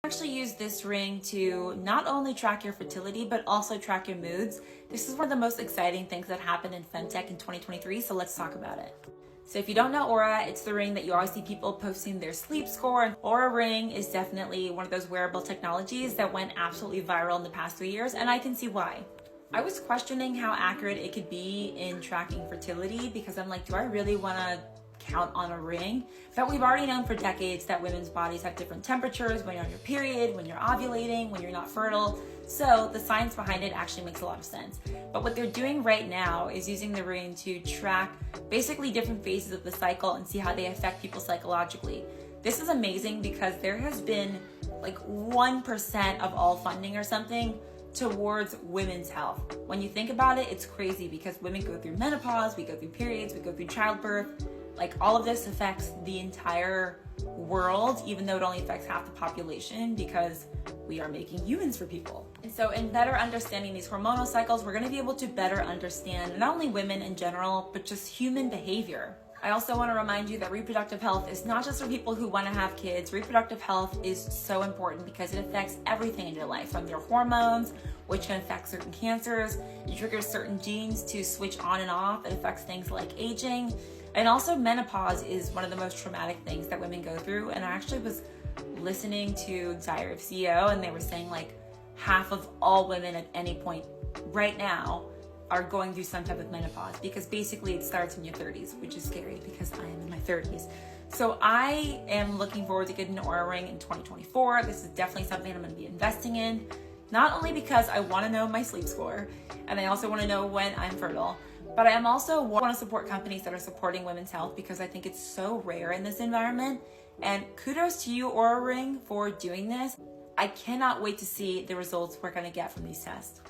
Actually use this ring to not only track your fertility, but also track your moods. This is one of the most exciting things that happened in femtech in 2023, so let's talk about it. So if you don't know Oura, it's the ring that you always see people posting their sleep score. And Oura ring is definitely one of those wearable technologies that went absolutely viral in the past 3 years, and I can see why. I was questioning how accurate it could be in tracking fertility because I'm like, do I really want to count on a ring? But we've already known for decades that women's bodies have different temperatures when you're on your period, when you're ovulating, when you're not fertile. So the science behind it actually makes a lot of sense. But what they're doing right now is using the ring to track basically different phases of the cycle and see how they affect people psychologically. This is amazing because there has been like 1% of all funding or something towards women's health. When you think about it, it's crazy because women go through menopause, we go through periods, we go through childbirth. Like all of this affects the entire world, even though it only affects half the population because we are making humans for people. And so in better understanding these hormonal cycles, we're gonna be able to better understand not only women in general, but just human behavior. I also want to remind you that reproductive health is not just for people who want to have kids. Reproductive health is so important because it affects everything in your life, from your hormones, which can affect certain cancers. It triggers certain genes to switch on and off. It affects things like aging. And also menopause is one of the most traumatic things that women go through. And I actually was listening to Diary of CEO, and they were saying like half of all women at any point right now are going through some type of menopause, because basically it starts in your 30s, which is scary because I am in my 30s. So I am looking forward to getting an Oura ring in 2024. This is definitely something I'm going to be investing in, not only because I want to know my sleep score and I also want to know when I'm fertile, but I am also want to support companies that are supporting women's health because I think it's so rare in this environment. And kudos to you, Oura ring, for doing this. I cannot wait to see the results we're going to get from these tests.